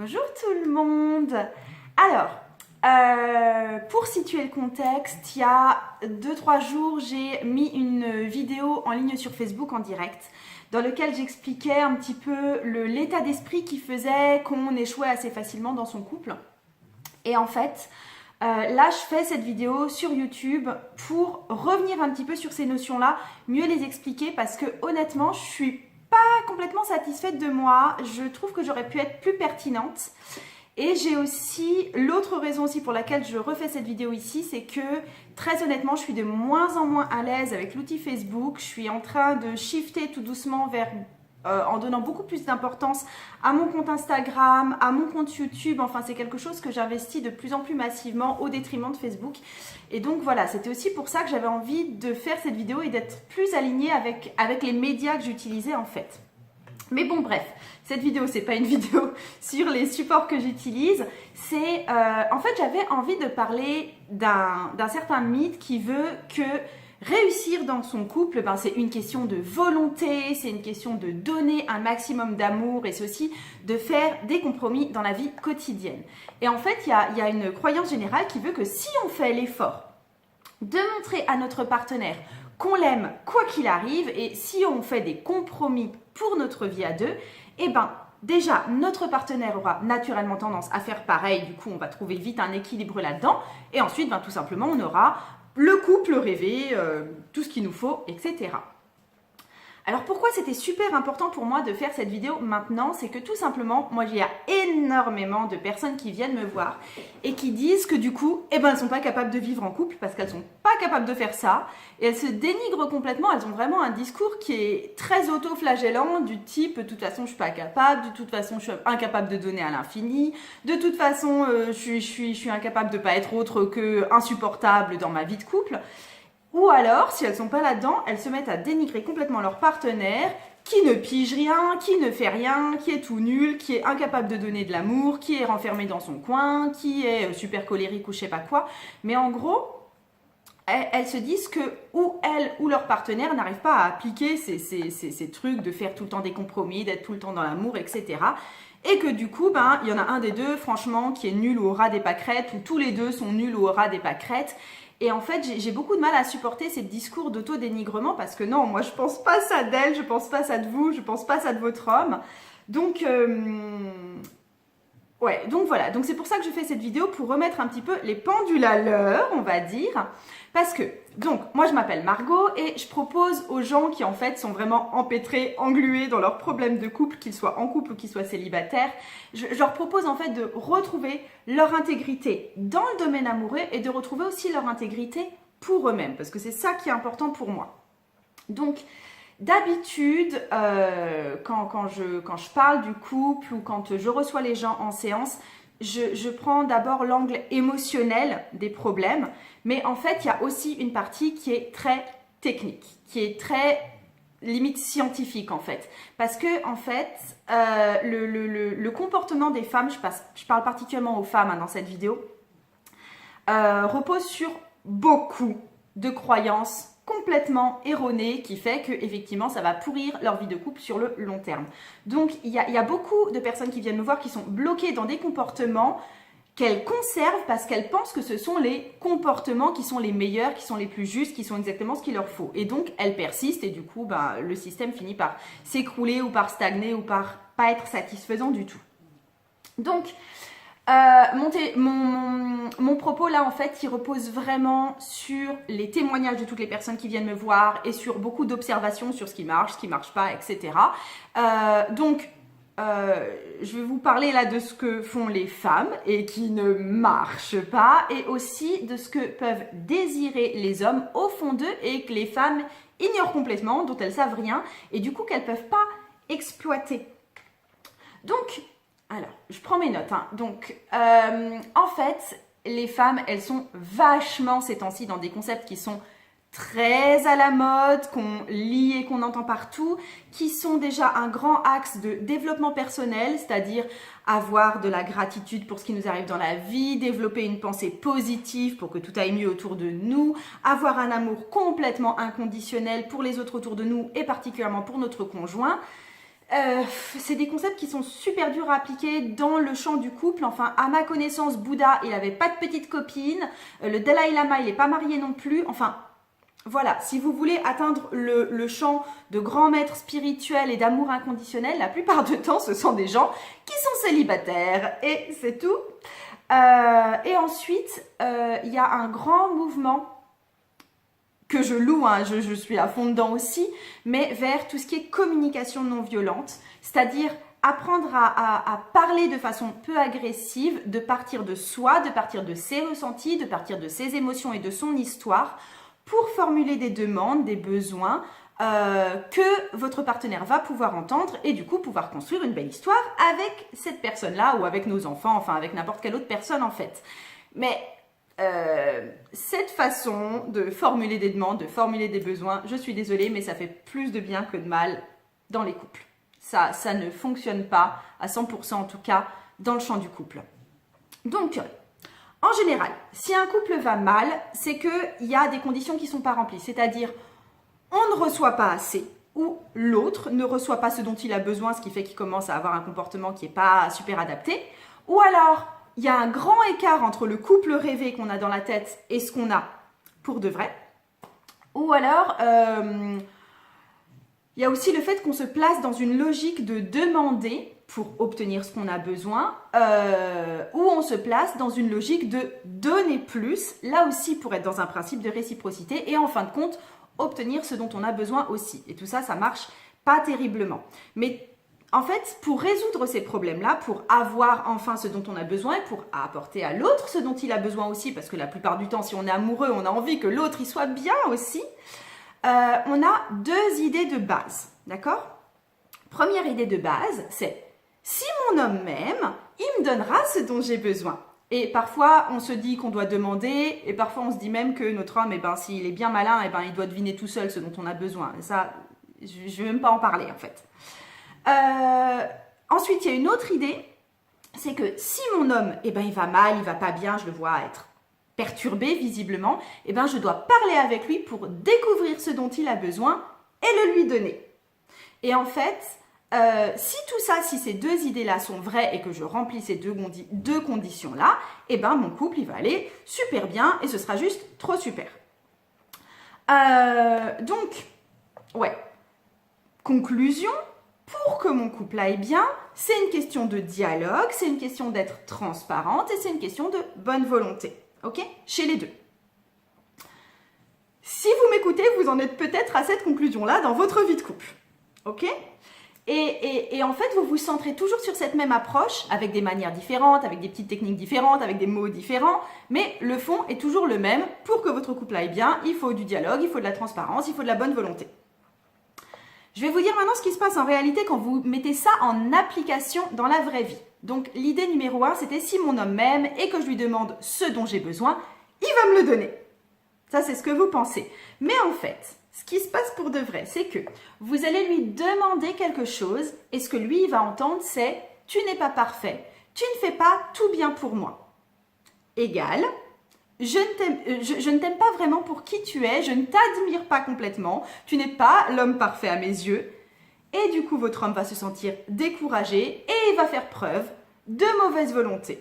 Bonjour tout le monde. Alors, pour situer le contexte, il y a 2-3 jours, j'ai mis une vidéo en ligne sur Facebook en direct dans lequel j'expliquais un petit peu l'état d'esprit qui faisait qu'on échouait assez facilement dans son couple. Et en fait, là, je fais cette vidéo sur YouTube pour revenir un petit peu sur ces notions-là, mieux les expliquer parce que honnêtement, je suis pas complètement satisfaite de moi. Je trouve que j'aurais pu être plus pertinente. Et j'ai aussi, l'autre raison aussi pour laquelle je refais cette vidéo ici, c'est que très honnêtement, je suis de moins en moins à l'aise avec l'outil Facebook. Je suis en train de shifter tout doucement vers, en donnant beaucoup plus d'importance à mon compte Instagram, à mon compte YouTube. Enfin, c'est quelque chose que j'investis de plus en plus massivement au détriment de Facebook. Et donc voilà, c'était aussi pour ça que j'avais envie de faire cette vidéo et d'être plus alignée avec les médias que j'utilisais en fait. Mais bon, bref, cette vidéo, c'est pas une vidéo sur les supports que j'utilise. C'est, en fait, j'avais envie de parler d'un certain mythe qui veut que réussir dans son couple, ben, c'est une question de volonté, c'est une question de donner un maximum d'amour et c'est aussi de faire des compromis dans la vie quotidienne. Et en fait, il y a une croyance générale qui veut que si on fait l'effort de montrer à notre partenaire qu'on l'aime quoi qu'il arrive et si on fait des compromis pour notre vie à deux, eh ben déjà notre partenaire aura naturellement tendance à faire pareil, du coup on va trouver vite un équilibre là-dedans et ensuite ben, tout simplement on aura le couple rêvé, tout ce qu'il nous faut, etc. Alors pourquoi c'était super important pour moi de faire cette vidéo maintenant, c'est que tout simplement, moi il y a énormément de personnes qui viennent me voir et qui disent que du coup, eh ben elles sont pas capables de vivre en couple parce qu'elles sont pas capables de faire ça et elles se dénigrent complètement, elles ont vraiment un discours qui est très auto-flagellant du type de toute façon je suis pas capable, de toute façon je suis incapable de donner à l'infini, de toute façon je suis incapable de pas être autre que insupportable dans ma vie de couple. Ou alors, si elles sont pas là-dedans, elles se mettent à dénigrer complètement leur partenaire, qui ne pige rien, qui ne fait rien, qui est tout nul, qui est incapable de donner de l'amour, qui est renfermé dans son coin, qui est super colérique ou je sais pas quoi. Mais en gros, elles se disent que ou elles ou leur partenaire n'arrivent pas à appliquer ces trucs de faire tout le temps des compromis, d'être tout le temps dans l'amour, etc. Et que du coup, ben, il y en a un des deux, franchement, qui est nul ou aura des pâquerettes, ou tous les deux sont nuls ou aura des pâquerettes. Et en fait, j'ai beaucoup de mal à supporter ces discours d'auto-dénigrement parce que non, moi je pense pas ça d'elle, je pense pas ça de vous, je pense pas ça de votre homme. Donc, ouais, donc voilà. Donc c'est pour ça que je fais cette vidéo pour remettre un petit peu les pendules à l'heure, on va dire. Parce que, donc, moi je m'appelle Margot et je propose aux gens qui en fait sont vraiment empêtrés, englués dans leurs problèmes de couple, qu'ils soient en couple ou qu'ils soient célibataires, je leur propose en fait de retrouver leur intégrité dans le domaine amoureux et de retrouver aussi leur intégrité pour eux-mêmes, parce que c'est ça qui est important pour moi. Donc, d'habitude, quand je parle du couple ou quand je reçois les gens en séance, je prends d'abord l'angle émotionnel des problèmes, mais en fait, il y a aussi une partie qui est très technique, qui est très limite scientifique en fait. Parce que en fait, le comportement des femmes, je parle particulièrement aux femmes dans cette vidéo, repose sur beaucoup de croyances complètement erronée qui fait que effectivement ça va pourrir leur vie de couple sur le long terme. Donc il y a beaucoup de personnes qui viennent me voir qui sont bloquées dans des comportements qu'elles conservent parce qu'elles pensent que ce sont les comportements qui sont les meilleurs, qui sont les plus justes, qui sont exactement ce qu'il leur faut. Et donc elles persistent et du coup le système finit par s'écrouler ou par stagner ou par pas être satisfaisant du tout. Donc mon propos là en fait il repose vraiment sur les témoignages de toutes les personnes qui viennent me voir et sur beaucoup d'observations sur ce qui marche pas, etc. Je vais vous parler là de ce que font les femmes et qui ne marche pas et aussi de ce que peuvent désirer les hommes au fond d'eux et que les femmes ignorent complètement, dont elles savent rien et du coup qu'elles peuvent pas exploiter. Donc, alors, je prends mes notes. Donc, en fait, les femmes, elles sont vachement ces temps-ci dans des concepts qui sont très à la mode, qu'on lit et qu'on entend partout, qui sont déjà un grand axe de développement personnel, c'est-à-dire avoir de la gratitude pour ce qui nous arrive dans la vie, développer une pensée positive pour que tout aille mieux autour de nous, avoir un amour complètement inconditionnel pour les autres autour de nous et particulièrement pour notre conjoint. c'est des concepts qui sont super durs à appliquer dans le champ du couple. Enfin, à ma connaissance, Bouddha, il n'avait pas de petite copine. Le Dalai Lama, il n'est pas marié non plus. Enfin, voilà, si vous voulez atteindre le champ de grands maîtres spirituels et d'amour inconditionnel, la plupart du temps, ce sont des gens qui sont célibataires. Et c'est tout. Et ensuite, il y a un grand mouvement que je loue, hein, je suis à fond dedans aussi, mais vers tout ce qui est communication non violente, c'est-à-dire apprendre à parler de façon peu agressive, de partir de soi, de partir de ses ressentis, de partir de ses émotions et de son histoire pour formuler des demandes, des besoins que votre partenaire va pouvoir entendre et du coup pouvoir construire une belle histoire avec cette personne-là ou avec nos enfants, enfin avec n'importe quelle autre personne en fait. Mais cette façon de formuler des demandes, de formuler des besoins, je suis désolée, mais ça fait plus de bien que de mal dans les couples. Ça ne fonctionne pas à 100% en tout cas dans le champ du couple. Donc, en général, si un couple va mal, c'est qu'il y a des conditions qui ne sont pas remplies. C'est-à-dire, on ne reçoit pas assez ou l'autre ne reçoit pas ce dont il a besoin, ce qui fait qu'il commence à avoir un comportement qui n'est pas super adapté. Ou alors, il y a un grand écart entre le couple rêvé qu'on a dans la tête et ce qu'on a pour de vrai. Ou alors, il y a aussi le fait qu'on se place dans une logique de demander pour obtenir ce qu'on a besoin, ou on se place dans une logique de donner plus, là aussi pour être dans un principe de réciprocité et en fin de compte, obtenir ce dont on a besoin aussi. Et tout ça, ça marche pas terriblement. Mais en fait, pour résoudre ces problèmes-là, pour avoir enfin ce dont on a besoin et pour apporter à l'autre ce dont il a besoin aussi, parce que la plupart du temps, si on est amoureux, on a envie que l'autre y soit bien aussi, on a deux idées de base, d'accord? Première idée de base, c'est si mon homme m'aime, il me donnera ce dont j'ai besoin. Et parfois, on se dit qu'on doit demander, et parfois on se dit même que notre homme, s'il est bien malin, il doit deviner tout seul ce dont on a besoin. Et ça, je ne vais même pas en parler en fait. Ensuite, il y a une autre idée, c'est que si mon homme, il va mal, il va pas bien, je le vois être perturbé visiblement, je dois parler avec lui pour découvrir ce dont il a besoin et le lui donner. Et en fait, si tout ça, si ces deux idées-là sont vraies et que je remplis ces deux conditions-là, mon couple, il va aller super bien et ce sera juste trop super. Donc, ouais, conclusion. Pour que mon couple aille bien, c'est une question de dialogue, c'est une question d'être transparente et c'est une question de bonne volonté. Ok? Chez les deux. Si vous m'écoutez, vous en êtes peut-être à cette conclusion-là dans votre vie de couple. Ok? Et en fait, vous vous centrez toujours sur cette même approche, avec des manières différentes, avec des petites techniques différentes, avec des mots différents, mais le fond est toujours le même. Pour que votre couple aille bien, il faut du dialogue, il faut de la transparence, il faut de la bonne volonté. Je vais vous dire maintenant ce qui se passe en réalité quand vous mettez ça en application dans la vraie vie. Donc l'idée numéro 1, c'était si mon homme m'aime et que je lui demande ce dont j'ai besoin, il va me le donner. Ça, c'est ce que vous pensez. Mais en fait, ce qui se passe pour de vrai, c'est que vous allez lui demander quelque chose et ce que lui, il va entendre, c'est « tu n'es pas parfait, tu ne fais pas tout bien pour moi ». Égal. Je ne t'aime pas vraiment pour qui tu es, je ne t'admire pas complètement, tu n'es pas l'homme parfait à mes yeux. Et du coup, votre homme va se sentir découragé et il va faire preuve de mauvaise volonté.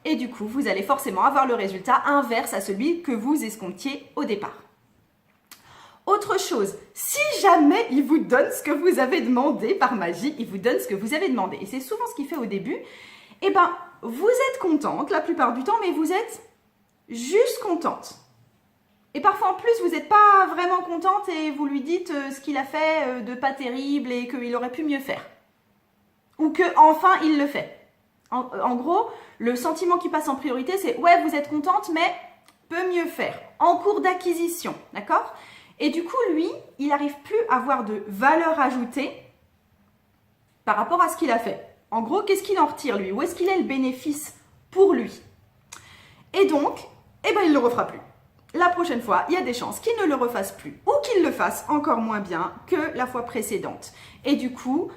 Et du coup, vous allez forcément avoir le résultat inverse à celui que vous escomptiez au départ. Autre chose, si jamais il vous donne ce que vous avez demandé par magie, il vous donne ce que vous avez demandé. Et c'est souvent ce qu'il fait au début. Vous êtes contente la plupart du temps, mais vous êtes juste contente. Et parfois en plus vous n'êtes pas vraiment contente et vous lui dites ce qu'il a fait de pas terrible et qu'il aurait pu mieux faire. Ou que enfin il le fait. En gros, le sentiment qui passe en priorité c'est ouais vous êtes contente mais peut mieux faire. En cours d'acquisition, d'accord? Et du coup lui, il n'arrive plus à avoir de valeur ajoutée par rapport à ce qu'il a fait. En gros, qu'est-ce qu'il en retire lui? Où est-ce qu'il est le bénéfice pour lui? Et donc, il ne le refera plus. La prochaine fois, il y a des chances qu'il ne le refasse plus ou qu'il le fasse encore moins bien que la fois précédente. Et du coup,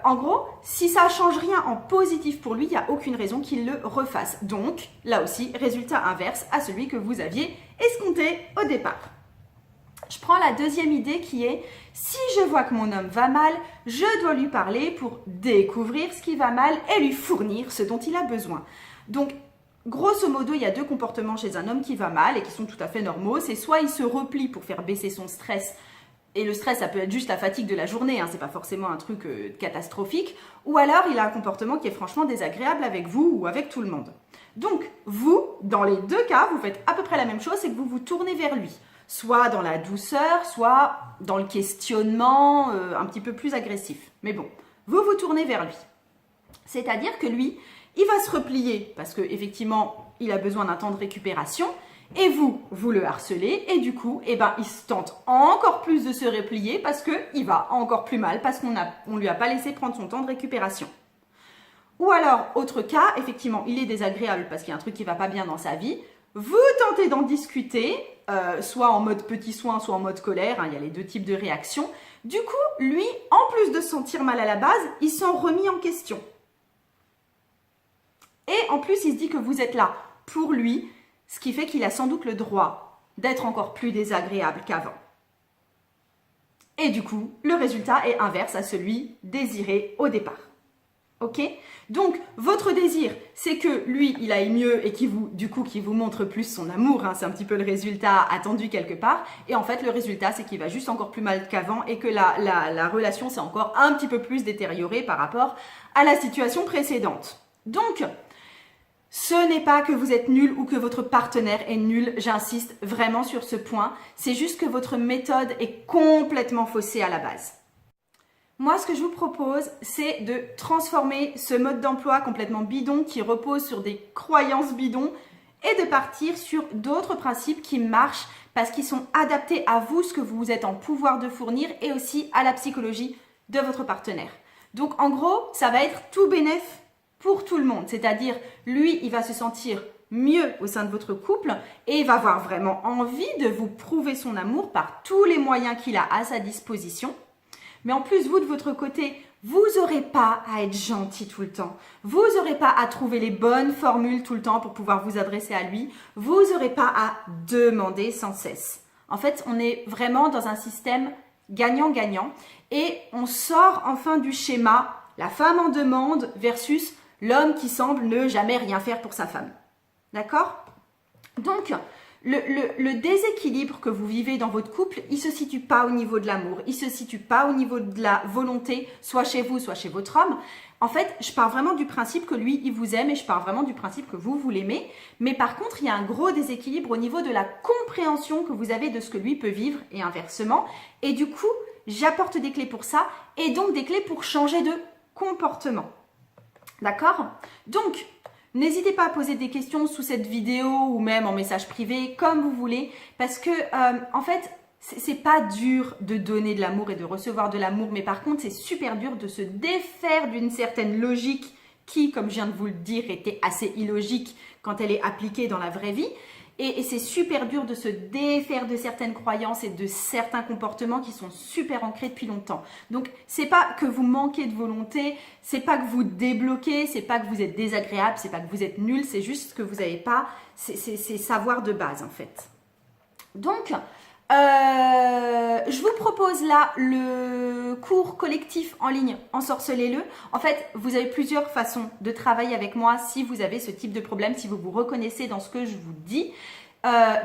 en gros, si ça ne change rien en positif pour lui, il n'y a aucune raison qu'il le refasse. Donc, là aussi, résultat inverse à celui que vous aviez escompté au départ. Je prends la deuxième idée qui est, si je vois que mon homme va mal, je dois lui parler pour découvrir ce qui va mal et lui fournir ce dont il a besoin. Donc, grosso modo, il y a deux comportements chez un homme qui va mal et qui sont tout à fait normaux. C'est soit il se replie pour faire baisser son stress, et le stress, ça peut être juste la fatigue de la journée, hein, c'est pas forcément un truc catastrophique, ou alors il a un comportement qui est franchement désagréable avec vous ou avec tout le monde. Donc, vous, dans les deux cas, vous faites à peu près la même chose, c'est que vous vous tournez vers lui. Soit dans la douceur, soit dans le questionnement un petit peu plus agressif. Mais bon, vous vous tournez vers lui. C'est-à-dire que lui, il va se replier parce qu'effectivement, il a besoin d'un temps de récupération. Et vous, vous le harcelez et du coup, il se tente encore plus de se replier parce qu'il va encore plus mal parce qu'on ne lui a pas laissé prendre son temps de récupération. Ou alors, autre cas, effectivement, il est désagréable parce qu'il y a un truc qui ne va pas bien dans sa vie. Vous tentez d'en discuter, soit en mode petit soin, soit en mode colère, hein, il y a les deux types de réactions. Du coup, lui, en plus de se sentir mal à la base, il s'en remet en question. Et en plus, il se dit que vous êtes là pour lui, ce qui fait qu'il a sans doute le droit d'être encore plus désagréable qu'avant. Et du coup, le résultat est inverse à celui désiré au départ. Ok ? Donc, votre désir, c'est que lui, il aille mieux et qu'il vous montre plus son amour. Hein, c'est un petit peu le résultat attendu quelque part. Et en fait, le résultat, c'est qu'il va juste encore plus mal qu'avant et que la relation s'est encore un petit peu plus détériorée par rapport à la situation précédente. Donc, ce n'est pas que vous êtes nul ou que votre partenaire est nul, j'insiste vraiment sur ce point. C'est juste que votre méthode est complètement faussée à la base. Moi, ce que je vous propose, c'est de transformer ce mode d'emploi complètement bidon qui repose sur des croyances bidons et de partir sur d'autres principes qui marchent parce qu'ils sont adaptés à vous, ce que vous êtes en pouvoir de fournir et aussi à la psychologie de votre partenaire. Donc, en gros, ça va être tout bénef pour tout le monde. C'est-à-dire, lui, il va se sentir mieux au sein de votre couple et il va avoir vraiment envie de vous prouver son amour par tous les moyens qu'il a à sa disposition. Mais en plus, vous, de votre côté, vous n'aurez pas à être gentil tout le temps. Vous n'aurez pas à trouver les bonnes formules tout le temps pour pouvoir vous adresser à lui. Vous n'aurez pas à demander sans cesse. En fait, on est vraiment dans un système gagnant-gagnant et on sort enfin du schéma la femme en demande versus l'homme qui semble ne jamais rien faire pour sa femme. D'accord ? Donc, le déséquilibre que vous vivez dans votre couple, il ne se situe pas au niveau de l'amour, il ne se situe pas au niveau de la volonté, soit chez vous, soit chez votre homme. En fait, je pars vraiment du principe que lui, il vous aime et je pars vraiment du principe que vous l'aimez. Mais par contre, il y a un gros déséquilibre au niveau de la compréhension que vous avez de ce que lui peut vivre et inversement. Et du coup, j'apporte des clés pour ça et donc des clés pour changer de comportement. D'accord ? Donc, n'hésitez pas à poser des questions sous cette vidéo ou même en message privé, comme vous voulez, parce que en fait, c'est pas dur de donner de l'amour et de recevoir de l'amour, mais par contre, c'est super dur de se défaire d'une certaine logique qui, comme je viens de vous le dire, était assez illogique quand elle est appliquée dans la vraie vie. Et c'est super dur de se défaire de certaines croyances et de certains comportements qui sont super ancrés depuis longtemps. Donc, c'est pas que vous manquez de volonté, c'est pas que vous débloquez, c'est pas que vous êtes désagréable, c'est pas que vous êtes nul, c'est juste que vous n'avez pas ces savoirs de base en fait. Donc, je vous propose là le cours collectif en ligne Ensorcelez-le. En fait, vous avez plusieurs façons de travailler avec moi si vous avez ce type de problème, si vous vous reconnaissez dans ce que je vous dis.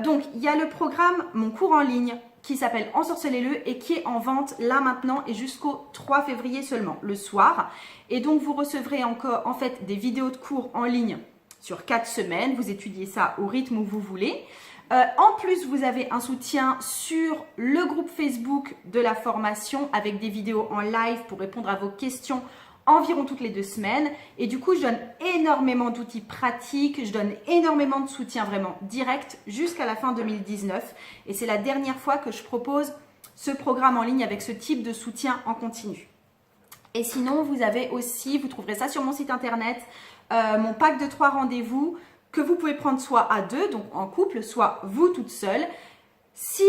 Donc, il y a le programme, mon cours en ligne qui s'appelle Ensorcelez-le et qui est en vente là maintenant et jusqu'au 3 février seulement, le soir. Et donc, vous recevrez encore en fait des vidéos de cours en ligne sur 4 semaines. Vous étudiez ça au rythme où vous voulez. En plus, vous avez un soutien sur le groupe Facebook de la formation avec des vidéos en live pour répondre à vos questions environ toutes les 2 semaines. Et du coup, je donne énormément d'outils pratiques, je donne énormément de soutien vraiment direct jusqu'à la fin 2019. Et c'est la dernière fois que je propose ce programme en ligne avec ce type de soutien en continu. Et sinon, vous avez aussi, vous trouverez ça sur mon site internet, mon pack de 3 rendez-vous que vous pouvez prendre soit à 2, donc en couple, soit vous toute seule. Si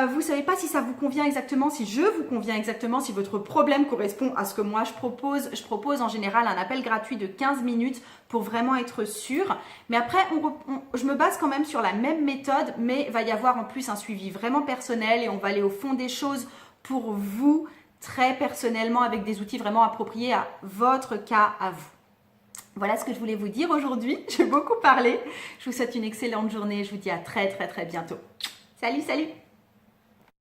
vous ne savez pas si ça vous convient exactement, si je vous conviens exactement, si votre problème correspond à ce que moi je propose en général un appel gratuit de 15 minutes pour vraiment être sûr. Mais après, je me base quand même sur la même méthode, mais il va y avoir en plus un suivi vraiment personnel et on va aller au fond des choses pour vous, très personnellement, avec des outils vraiment appropriés à votre cas, à vous. Voilà ce que je voulais vous dire aujourd'hui. J'ai beaucoup parlé. Je vous souhaite une excellente journée. Je vous dis à très bientôt. Salut, salut!